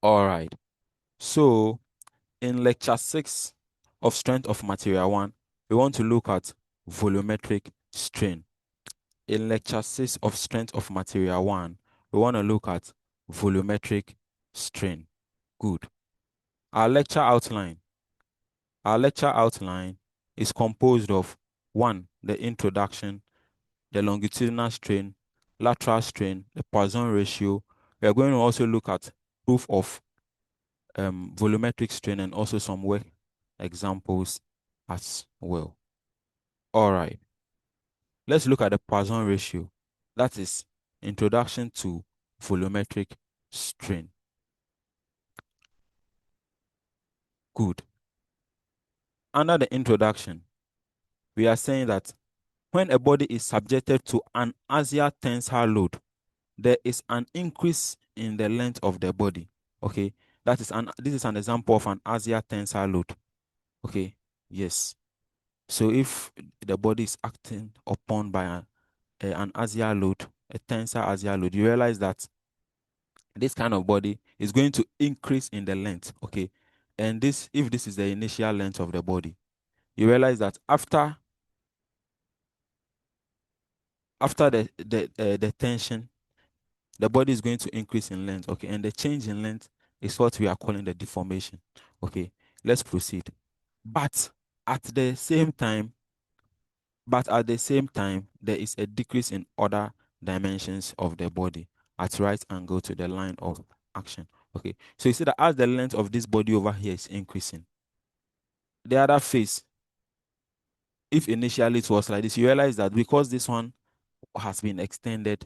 All right. So in lecture 6 of strength of material 1, we want to look at volumetric strain. In lecture 6 of strength of material 1, we want to look at volumetric strain. Good. Our lecture outline. Our lecture outline is composed of 1, the introduction, the longitudinal strain, lateral strain, the Poisson ratio. We are going to also look at proof of volumetric strain and also some work examples as well. All right. Let's look at the Poisson ratio. That is introduction to volumetric strain. Good. Under the introduction, we are saying that when a body is subjected to an axial tensile load, there is an increase in the length of the body. Okay, this is an example of an axial tensile load. Okay, yes. So if the body is acting upon by an axial load, a tensile axial load, you realize that this kind of body is going to increase in the length. Okay, and this, if this is the initial length of the body, you realize that after the tension, the body is going to increase in length. Okay, and the change in length is what we are calling the deformation. Okay, let's proceed. But at the same time, there is a decrease in other dimensions of the body at right angle to the line of action. Okay, so you see that as the length of this body over here is increasing, the other face, if initially it was like this, you realize that because this one has been extended,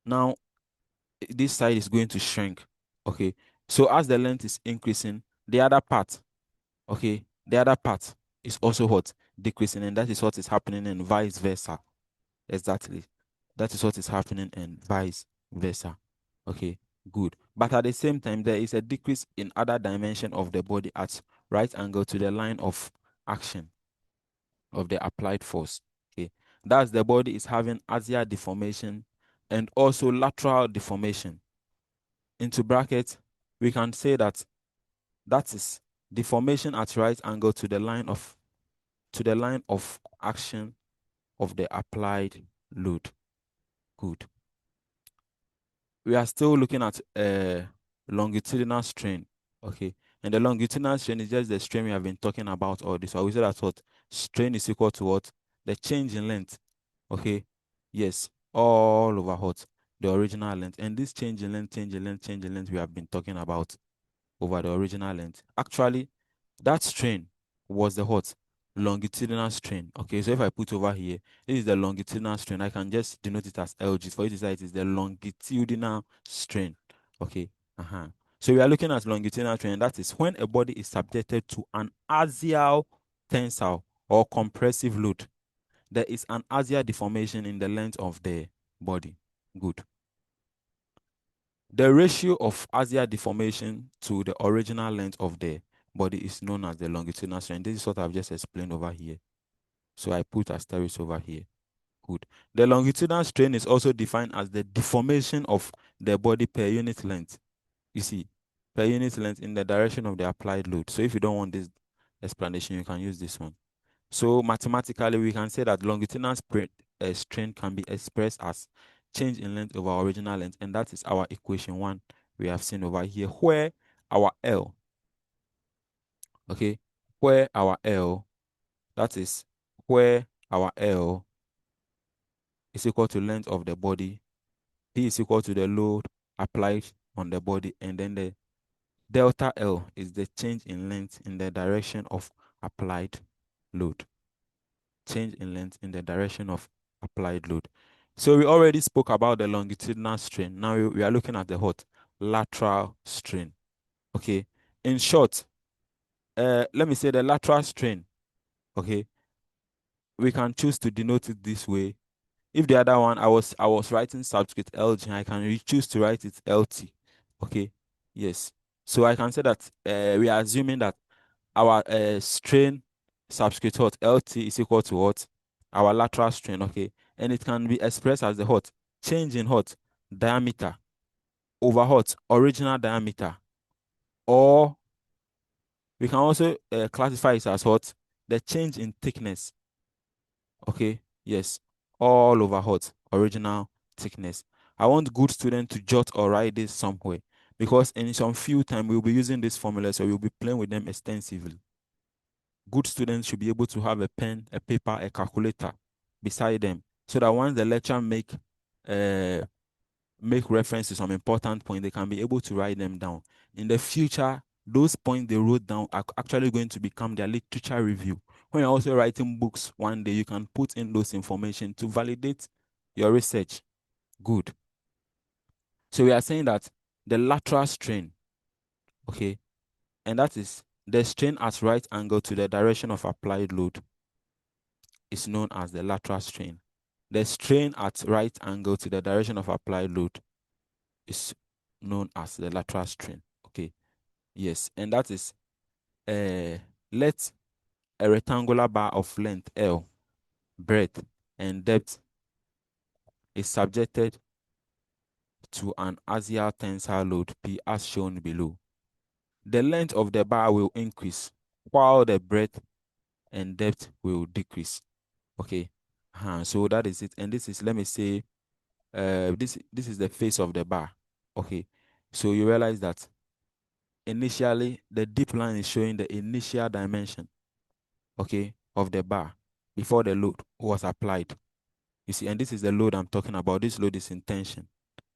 now this side is going to shrink. Okay, so as the length is increasing, the other part is also what? Decreasing, and that is what is happening and vice versa. Exactly. That is what is happening and vice versa. Okay, good. But at the same time, there is a decrease in other dimension of the body at right angle to the line of action of the applied force. Okay, thus the body is having axial deformation and also lateral deformation. Into bracket, we can say that is deformation at right angle to the line of action of the applied load. Good. We are still looking at longitudinal strain. Okay, and the longitudinal strain is just the strain we have been talking about all this. So we say that what strain is equal to what? The change in length. Okay, yes, all over what? The original length. And this change in length we have been talking about over the original length. Actually, that strain was the what? Longitudinal strain. Okay, so if I put over here, this is the longitudinal strain. I can just denote it as LG. For you to say it is the longitudinal strain. Okay. So we are looking at longitudinal strain. That is when a body is subjected to an axial tensile or compressive load. There is an axial deformation in the length of the body. Good. The ratio of axial deformation to the original length of the body is known as the longitudinal strain. This is what I've just explained over here. So I put asterisk over here. Good. The longitudinal strain is also defined as the deformation of the body per unit length. You see, per unit length in the direction of the applied load. So if you don't want this explanation, you can use this one. So mathematically, we can say that longitudinal strain can be expressed as change in length over original length, and that is our equation 1 we have seen over here, where our L, okay, where our L, that is where our L is equal to length of the body, P is equal to the load applied on the body, and then the delta L is the change in length in the direction of applied load. Change in length in the direction of applied load. So we already spoke about the longitudinal strain. Now we are looking at the what? Lateral strain. Okay. In short, let me say the lateral strain. Okay. We can choose to denote it this way. If the other one I was writing subscript LG, I can choose to write it LT. Okay. Yes. So I can say that we are assuming that our strain subscript what? LT is equal to what? Our lateral strain. Okay. And it can be expressed as the what? Change in what? Diameter over what? Original diameter or we can also classify it as what? The change in thickness. Okay, yes, all over what? Original thickness. I want good students to jot or write this somewhere, because in some few time we'll be using this formula, so we'll be playing with them extensively. Good students should be able to have a pen, a paper, a calculator beside them, so that once the lecturer make reference to some important point, they can be able to write them down. In the future, those points they wrote down are actually going to become their literature review. When you're also writing books one day, you can put in those information to validate your research. Good. So we are saying that the lateral strain, okay, and that is the strain at right angle to the direction of applied load, is known as the lateral strain. The strain at right angle to the direction of applied load is known as the lateral strain. Okay. Yes, and that is let a rectangular bar of length L, breadth, and depth is subjected to an axial tensile load P as shown below. The length of the bar will increase while the breadth and depth will decrease. Okay. So that is it. And this is, let me say, this is the face of the bar. Okay. So you realize that initially the deep line is showing the initial dimension, okay, of the bar before the load was applied. You see, and this is the load I'm talking about. This load is in tension.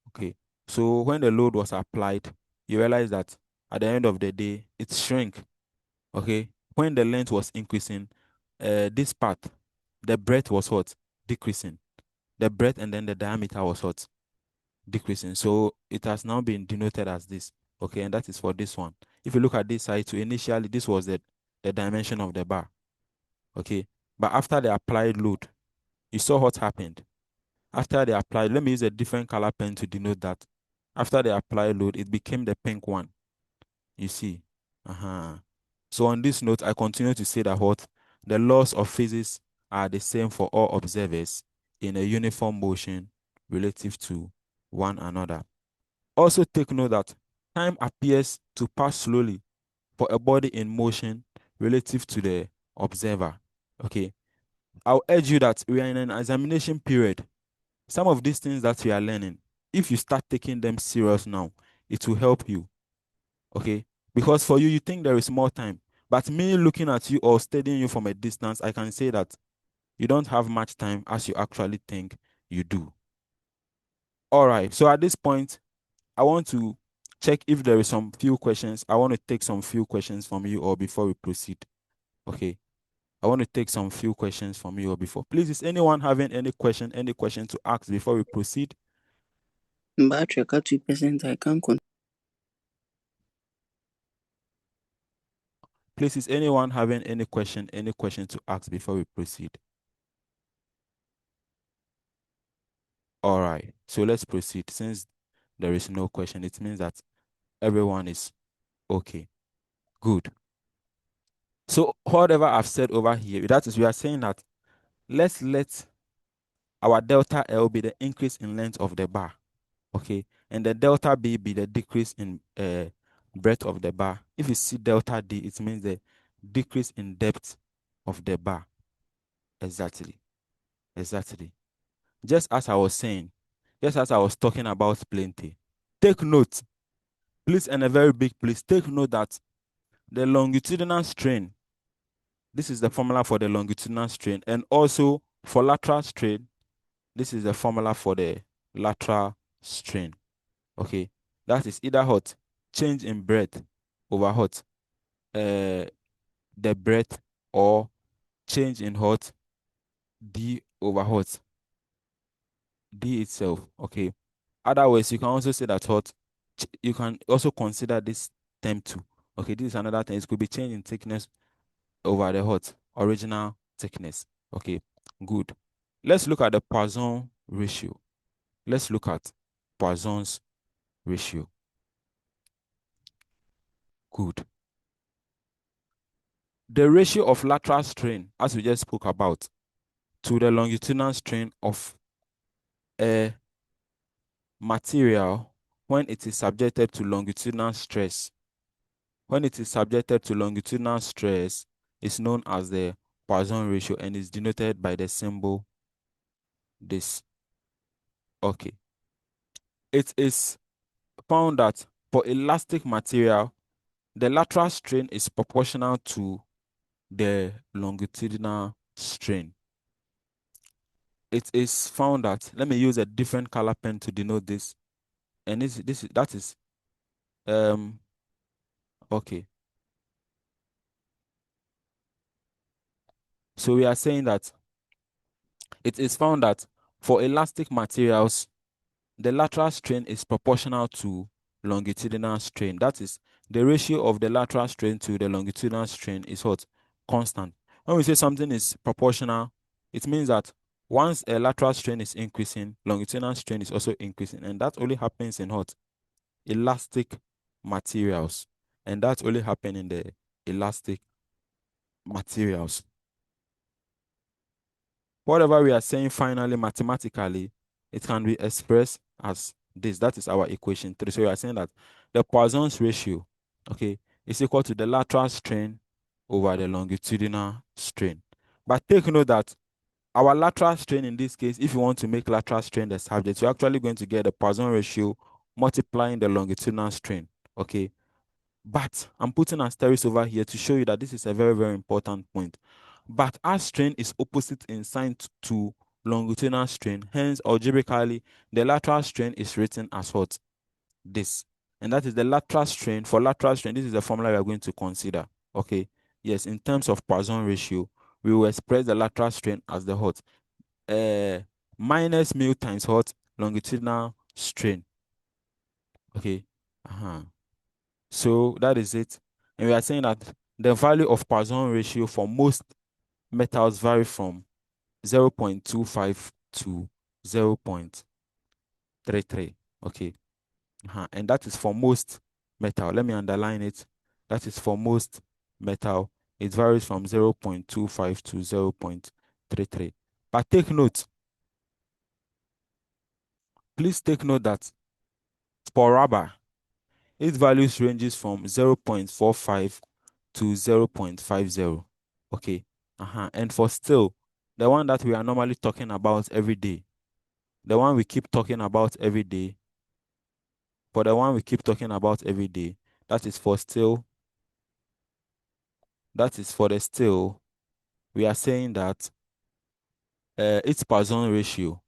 Okay. So when the load was applied, you realize that at the end of the day, it shrank. Okay. When the length was increasing, this part, the breadth was what? Decreasing. The breadth and then the diameter was what? Decreasing. So it has now been denoted as this. Okay, and that is for this one. If you look at this side, so initially this was the dimension of the bar. Okay, but after the applied load, you saw what happened. After they applied, let me use a different color pen to denote that. After the applied load, it became the pink one. You see. So on this note, I continue to say that what the laws of physics are the same for all observers in a uniform motion relative to one another. Also take note that time appears to pass slowly for a body in motion relative to the observer. Okay. I'll urge you that we are in an examination period. Some of these things that we are learning, if you start taking them serious now, it will help you. Okay? Because for you, you think there is more time. But me looking at you or studying you from a distance, I can say that you don't have much time as you actually think you do. All right. So at this point, I want to check if there is some few questions. I want to take some few questions from you or before we proceed. Okay. I want to take some few questions from you or before. Please, is anyone having any question to ask before we proceed? Battery at 2%, I can't continue. Please, is anyone having any question to ask before we proceed? All right, so let's proceed. Since there is no question, it means that everyone is okay. Good. So whatever I've said over here, that is, we are saying that let's let our delta L be the increase in length of the bar, okay, and the delta B be the decrease in breadth of the bar. If you see delta D, it means the decrease in depth of the bar. Exactly. Just as I was saying, just as I was talking about plenty, take note, please, and a very big please, take note that the longitudinal strain, this is the formula for the longitudinal strain, and also for lateral strain, this is the formula for the lateral strain. Okay, that is either what? Change in breadth over what? The breadth, or change in what? D over what? D itself. Okay. Otherwise, you can also say that what? You can also consider this term too. Okay, this is another thing. It could be change in thickness over the what? Original thickness. Okay, good. Let's look at the Poisson ratio. Let's look at Poisson's ratio. Good. The ratio of lateral strain, as we just spoke about, to the longitudinal strain of a material when it is subjected to longitudinal stress when it is subjected to longitudinal stress, is known as the Poisson ratio and is denoted by the symbol this. Okay. It is found that for elastic material, the lateral strain is proportional to the longitudinal strain. It is found that, let me use a different color pen to denote this, and that is okay. So we are saying that it is found that for elastic materials, the lateral strain is proportional to longitudinal strain. That is, the ratio of the lateral strain to the longitudinal strain is what? Constant. When we say something is proportional, it means that once a lateral strain is increasing, longitudinal strain is also increasing. And that only happens in what? Elastic materials. And that only happens in the elastic materials. Whatever we are saying finally mathematically, it can be expressed as this. That is our equation 3. So we are saying that the Poisson's ratio, okay, is equal to the lateral strain over the longitudinal strain. But take note that our lateral strain in this case, if you want to make lateral strain the subject, you're actually going to get the Poisson ratio multiplying the longitudinal strain, okay? But I'm putting an asterisk over here to show you that this is a very, very important point. But as strain is opposite in sign to longitudinal strain, hence algebraically, the lateral strain is written as what? This. And that is the lateral strain. For lateral strain, this is the formula we are going to consider. Okay. Yes, in terms of Poisson ratio, we will express the lateral strain as the what? Minus mu times what? Longitudinal strain. Okay. So that is it. And we are saying that the value of Poisson ratio for most metals vary from 0.25 to 0.33. Okay. And that is for most metal. Let me underline it. That is for most metal. It varies from 0.25 to 0.33. But take note, please take note that for rubber, its values ranges from 0.45 to 0.50. Okay. And for steel, the one that we are normally talking about every day, the one we keep talking about every day, for the one we keep talking about every day, that is for steel, that is for the steel, we are saying that its Poisson ratio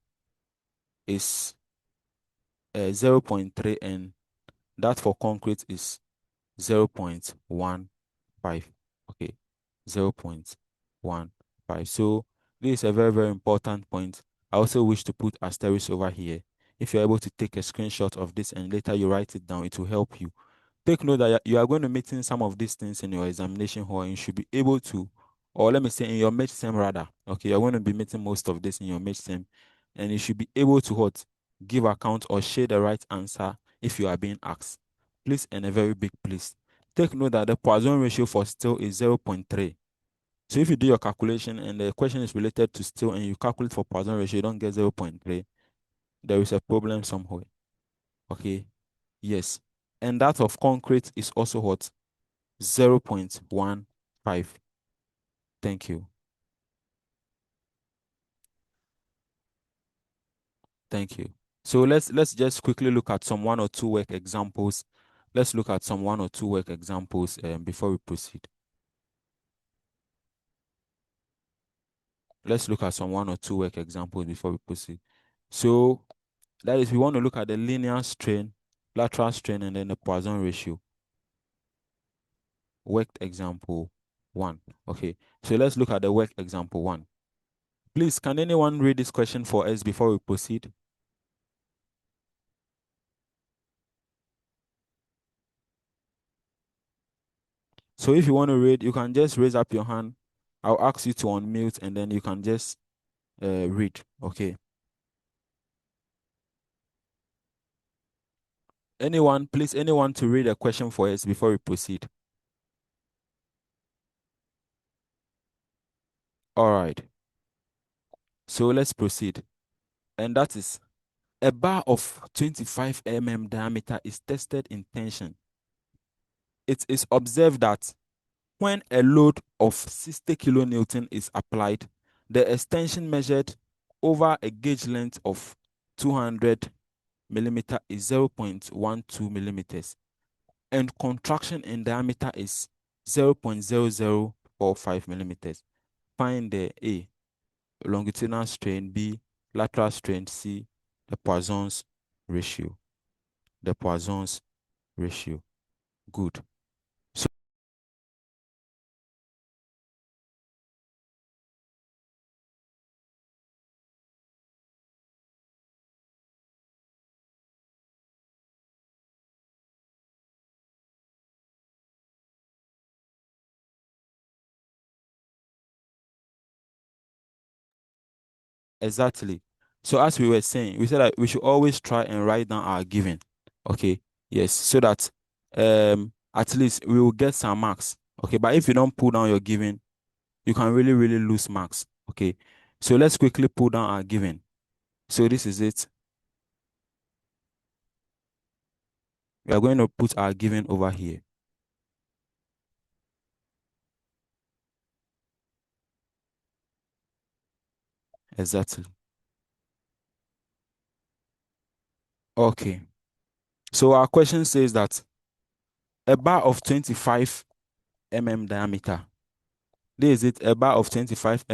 is 0.3 and that for concrete is 0.15. Okay, 0.15. So this is a very, very important point. I also wish to put asterisk over here. If you're able to take a screenshot of this and later you write it down, it will help you. Take note that you are going to meet in some of these things in your examination hall and you should be able to, or let me say in your midterm rather. Okay, you're going to be meeting most of this in your midterm and you should be able to what? Give account or share the right answer if you are being asked. Please, and a very big please. Take note that the Poisson ratio for steel is 0.3. So if you do your calculation and the question is related to steel and you calculate for Poisson ratio, you don't get 0.3, there is a problem somewhere. Okay, yes. And that of concrete is also what? 0.15. Thank you. Thank you. So let's just quickly look at some one or two work examples. Let's look at some one or two work examples before we proceed. Let's look at some one or two work examples before we proceed. So that is, we want to look at the linear strain, lateral strain, and then the Poisson ratio. Work example 1. Okay, so let's look at the work example 1. Please, can anyone read this question for us before we proceed? So if you want to read, you can just raise up your hand. I'll ask you to unmute and then you can just read. Okay. Anyone, please, anyone to read a question for us before we proceed. All right. So let's proceed. And that is, a bar of 25 mm diameter is tested in tension it is observed that when a load of 60 kilonewton is applied, the extension measured over a gauge length of 200 millimeter is 0.12 millimeters, and contraction in diameter is 0.0045 millimeters. Find the A, longitudinal strain; B, lateral strain; C, the Poisson's ratio. The Poisson's ratio. Good. So exactly. So as we were saying, we said that we should always try and write down our given. Okay. Yes. So that at least we will get some marks. Okay. But if you don't pull down your given, you can really, really lose marks. Okay. So let's quickly pull down our given. So this is it. We are going to put our given over here. Exactly. Okay. So our question says that a bar of 25 diameter. This is it. A bar of 25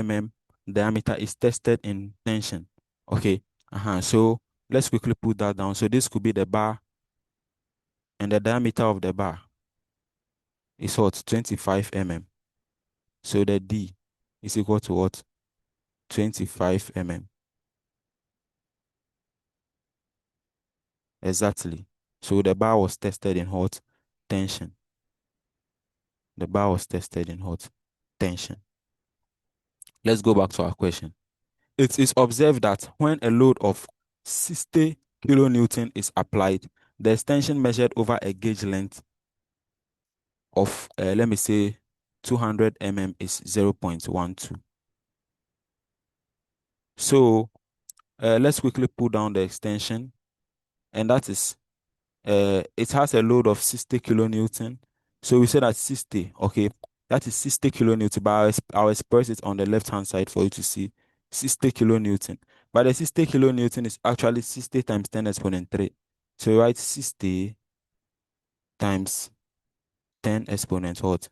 diameter is tested in tension. Okay. So let's quickly put that down. So this could be the bar, and the diameter of the bar is what? 25 So the D is equal to what? 25 Exactly. So the bar was tested in hot tension. The bar was tested in hot tension. Let's go back to our question. It is observed that when a load of 60 kilonewton is applied, the extension measured over a gauge length of, let me say, 200 is 0.12. So let's quickly pull down the extension, and that is, it has a load of 60 kilonewton. So we say that 60, okay, that is 60 kilonewton, but I'll express it on the left hand side for you to see 60 kilonewton. But the 60 kilonewton is actually 60 times 10 exponent 3. So you write 60 times 10 exponent what?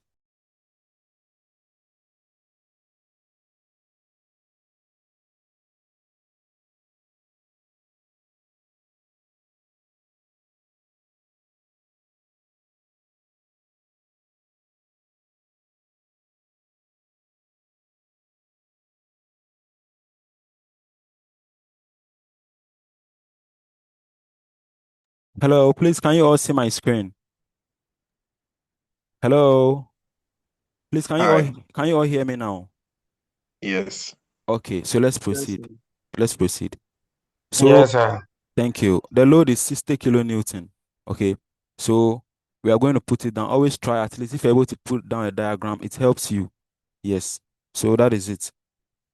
Hello, please, can you all see my screen? Hello, please, Hi. can you all hear me now? Yes. Okay, so let's Yes, proceed. sir. Let's proceed. So Yes, sir. thank you. The load is 60 kilonewton. Okay. So we are going to put it down. Always try, at least if you're able to put down a diagram, it helps you. Yes. So that is it.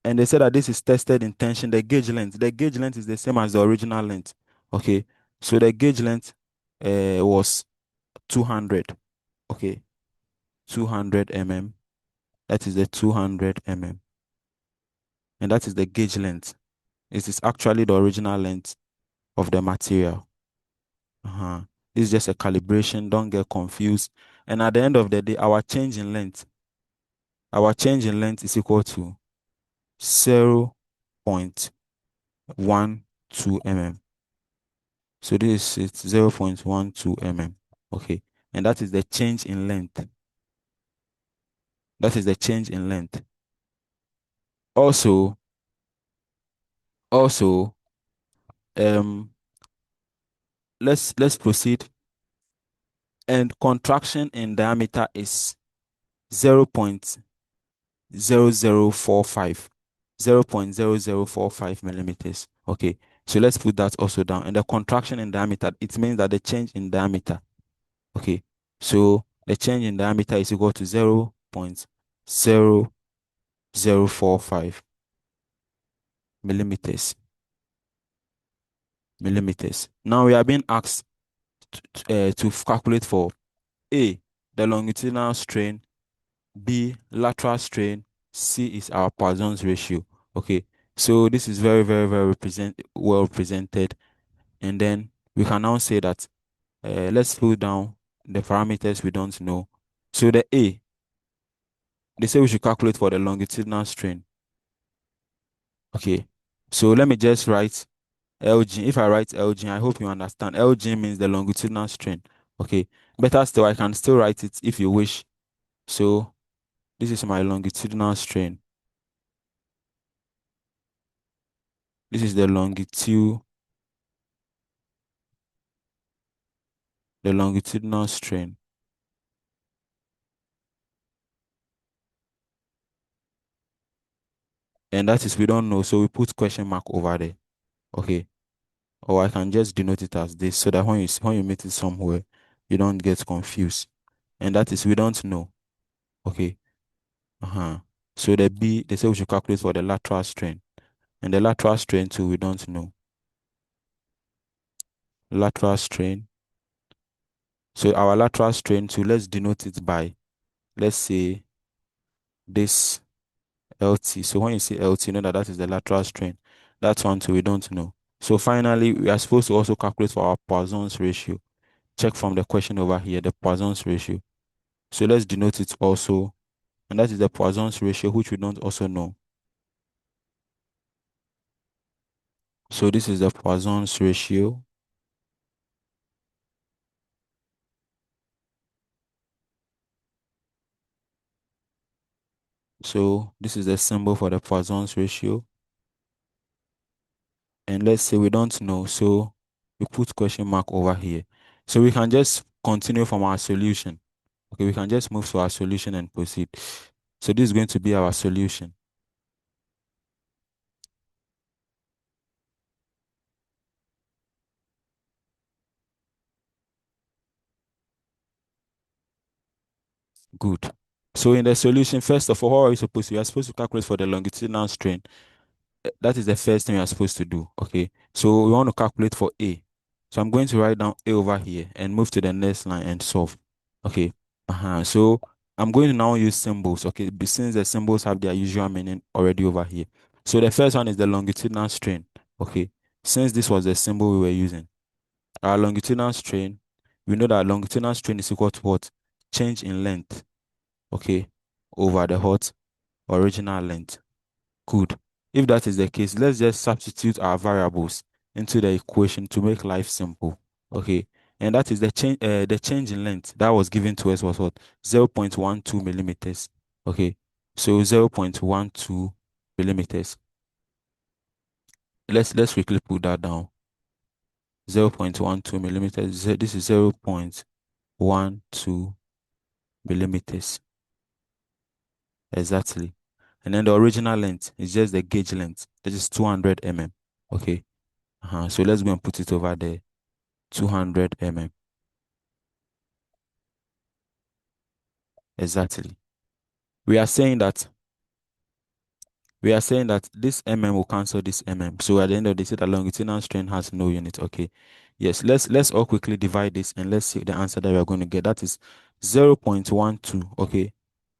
And they said that this is tested in tension. The gauge length. The gauge length is the same as the original length. Okay. So the gauge length was 200. Okay. 200 That is the 200 And that is the gauge length. It is actually the original length of the material. This is just a calibration. Don't get confused. And at the end of the day, our change in length is equal to 0.12 So this is 0.12 Okay. And that is the change in length. That is the change in length. Also, also, um, let's proceed. And contraction in diameter is 0.0045 0.0045 millimeters. Okay, so let's put that also down. And the contraction in diameter, it means that the change in diameter. Okay, so the change in diameter is equal to 0.0045 millimeters. Now we are being asked to calculate for A. the longitudinal strain, B, lateral strain, C is our Poisson's ratio. Okay, so this is very, very, very well represented. And then we can now say that, let's pull down the parameters we don't know. So the A, they say we should calculate for the longitudinal strain. Okay, so let me just write LG. If I write LG, I hope you understand. LG means the longitudinal strain. Okay, better still, I can still write it if you wish. So this is my longitudinal strain. This is the longitudinal strain. And that is we don't know, so we put question mark over there. Okay, or I can just denote it as this so that when you meet it somewhere, you don't get confused. And that is we don't know. Okay. So the B, they say we should calculate for the lateral strain. And the lateral strain too, we don't know. Lateral strain. So our lateral strain too, let's denote it by, let's say, this LT. So when you see LT, you know that is the lateral strain. That one too, we don't know. So finally, we are supposed to also calculate for our Poisson's ratio. Check from the question over here, the Poisson's ratio. So let's denote it also. And that is the Poisson's ratio, which we don't also know. So this is the Poisson's ratio. So this is the symbol for the Poisson's ratio. And let's say we don't know, so we put question mark over here. So we can just continue from our solution. Okay, we can just move to our solution and proceed. So this is going to be our solution. Good. So in the solution, first of all, what are we supposed to? We are supposed to calculate for the longitudinal strain. That is the first thing we are supposed to do. Okay. So we want to calculate for A. So I'm going to write down A over here and move to the next line and solve. Okay. So I'm going to now use symbols. Okay. Since the symbols have their usual meaning already over here. So the first one is the longitudinal strain. Okay. Since this was the symbol we were using, our longitudinal strain, we know that longitudinal strain is equal to what? Change in length. Okay. Over the original length. Good. If that is the case, let's just substitute our variables into the equation to make life simple. Okay. And that is the change in length that was given to us was what? 0.12 millimeters. Okay. So 0.12 millimeters. Let's quickly put that down. 0.12 millimeters. This is 0.12 millimeters. Exactly. And then the original length is just the gauge length. This is 200 mm. Okay. So let's go and put it over there. 200 mm. Exactly. We are saying that this mm will cancel this mm. So at the end of the day, the longitudinal strain has no unit. Okay. Yes, let's all quickly divide this and let's see the answer that we are going to get. That is 0.12, okay,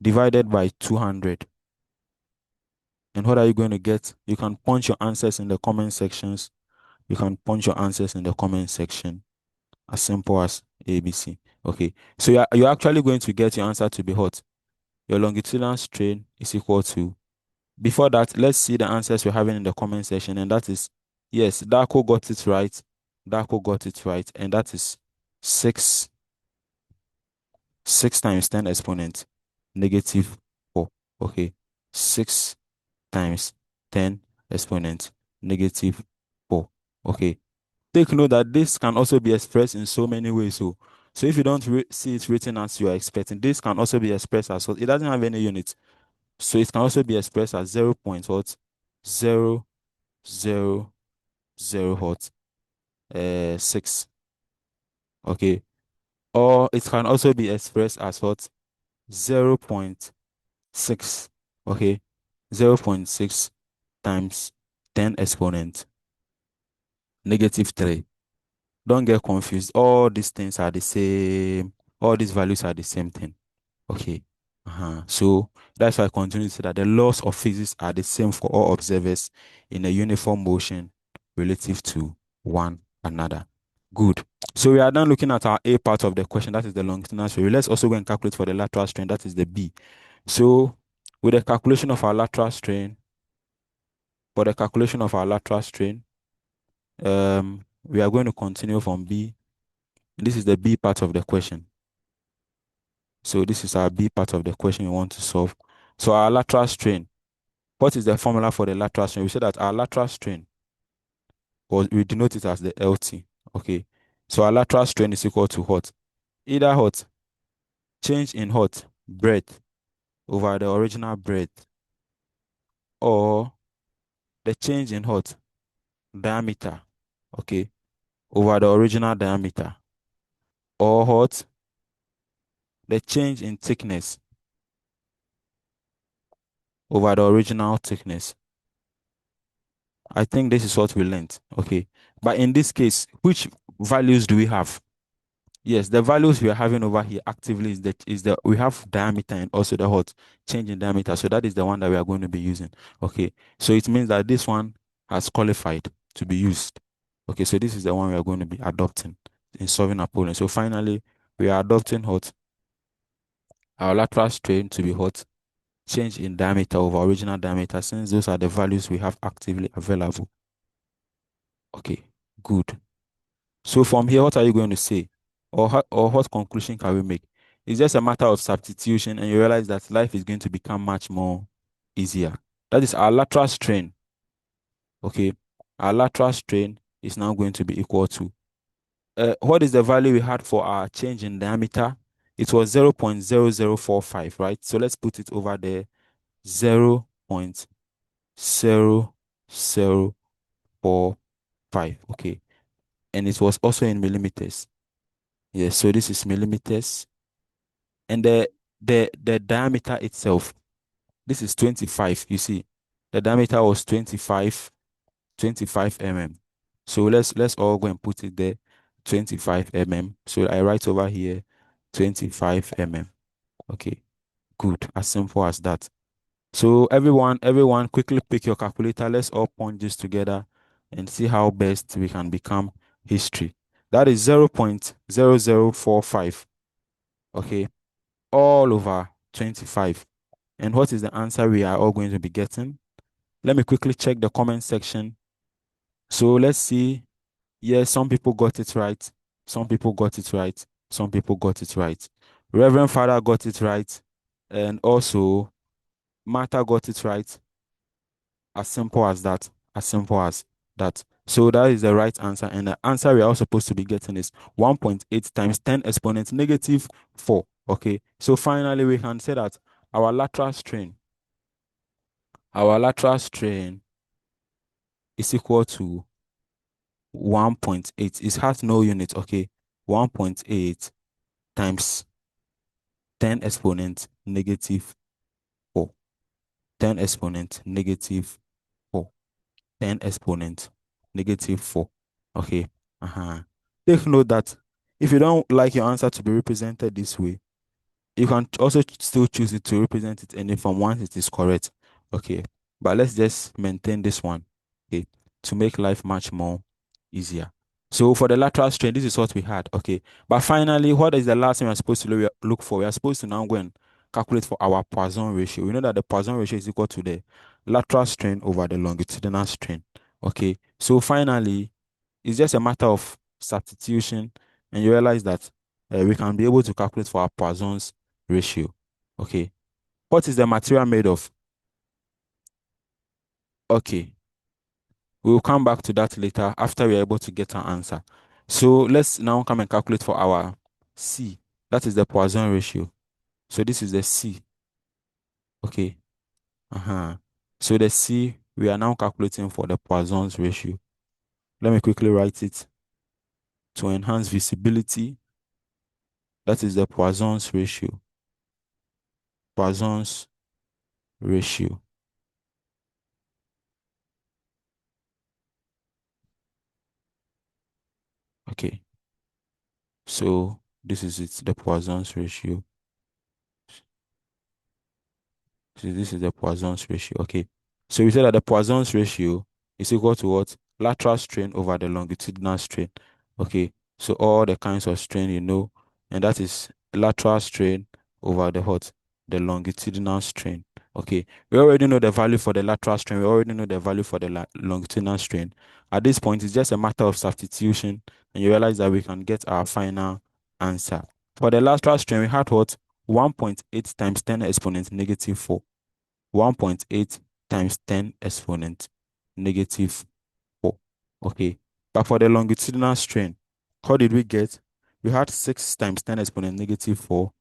divided by 200. And what are you going to get? You can punch your answers in the comment sections. You can punch your answers in the comment section. As simple as ABC. Okay. So you're actually going to get your answer to be what? Your longitudinal strain is equal to. Before that, let's see the answers we're having in the comment section. And that is, yes, Darko got it right. Darko got it right. And that is 6 times 10 exponent negative 4. Okay. 6 times 10 exponent negative 4. Okay. Take note that this can also be expressed in so many ways. So if you don't see it written as you are expecting, this can also be expressed as well. It doesn't have any units. So it can also be expressed as 0.000 what? 6. Okay. Or it can also be expressed as what? 0.6. Okay. 0.6 times 10 exponent negative 3. Don't get confused. All these things are the same. all these values are the same thing. Okay. So that's why I continue to say that the laws of physics are the same for all observers in a uniform motion relative to one another. Good. So we are done looking at our A part of the question, that is the longitudinal theory. Let's also go and calculate for the lateral strain, that is the B. So with the calculation of our lateral strain, for the calculation of our lateral strain, we are going to continue from B. This is the B part of the question. So this is our B part of the question we want to solve. So our lateral strain, what is the formula for the lateral strain? We said that our lateral strain, or we denote it as the LT. Okay. So our lateral strain is equal to what? Either what? Change in what? Breadth over the original breadth, or the change in what? Diameter. Okay. Over the original diameter. Or what? The change in thickness over the original thickness. I think this is what we learned. Okay. But in this case, which values do we have? Yes, the values we are having over here actively is the we have diameter and also the what? Change in diameter. So that is the one that we are going to be using. Okay. So it means that this one has qualified to be used. Okay. So this is the one we are going to be adopting in solving our problem. So finally, we are adopting what? Our lateral strain to be what? Change in diameter over original diameter, since those are the values we have actively available. Okay, good. So from here, what are you going to say? Or what conclusion can we make? It's just a matter of substitution, and you realize that life is going to become much more easier. That is our lateral strain. Okay, our lateral strain is now going to be equal to what is the value we had for our change in diameter? It was 0.0045, right? So let's put it over there, 0.0045. Okay, and it was also in millimeters. Yes, so this is millimeters. And the diameter itself, this is 25. You see, the diameter was 25 mm. So let's all go and put it there, 25 mm. So I write over here 25 mm. Okay, good. As simple as that. So everyone quickly pick your calculator. Let's all point this together and see how best we can become history. That is 0.0045. Okay, all over 25. And what is the answer we are all going to be getting? Let me quickly check the comment section. So let's see. Yes, some people got it right. Some people got it right. Some people got it right. Reverend Father got it right. And also, Martha got it right. As simple as that. As simple as that. So that is the right answer. And the answer we are all supposed to be getting is 1.8 times 10 exponent negative 4. Okay. So finally, we can say that our lateral strain is equal to 1.8. It has no unit. Okay. 1.8 times 10 exponent negative 4. 10 exponent negative 4. 10 exponent negative 4. Okay. Take note that if you don't like your answer to be represented this way, you can also still choose it to represent it any form once it is correct. Okay. But let's just maintain this one. Okay. To make life much more easier. So for the lateral strain, this is what we had. Okay. But finally, what is the last thing we're supposed to look for? We are supposed to now go and calculate for our Poisson ratio. We know that the Poisson ratio is equal to the lateral strain over the longitudinal strain. Okay. So finally, it's just a matter of substitution, and you realize that we can be able to calculate for our Poisson's ratio. Okay. What is the material made of? Okay. We will come back to that later after we are able to get an answer. So let's now come and calculate for our C. That is the Poisson ratio. So this is the C. Okay. So the C, we are now calculating for the Poisson's ratio. Let me quickly write it to enhance visibility. That is the Poisson's ratio. Poisson's ratio. Okay. So This is it, the Poisson's ratio. So this is the Poisson's ratio. Okay. So we said that the Poisson's ratio is equal to what? Lateral strain over the longitudinal strain. Okay. So all the kinds of strain you know, and that is lateral strain over the what? The longitudinal strain. Okay. We already know the value for the lateral strain. We already know the value for the longitudinal strain. At this point, it's just a matter of substitution, and you realize that we can get our final answer. For the lateral strain, we had what? 1.8 times 10 exponent negative 4. 1.8 times 10 exponent negative 4. Okay. But for the longitudinal strain, how did we get? We had 6 times 10 exponent negative 4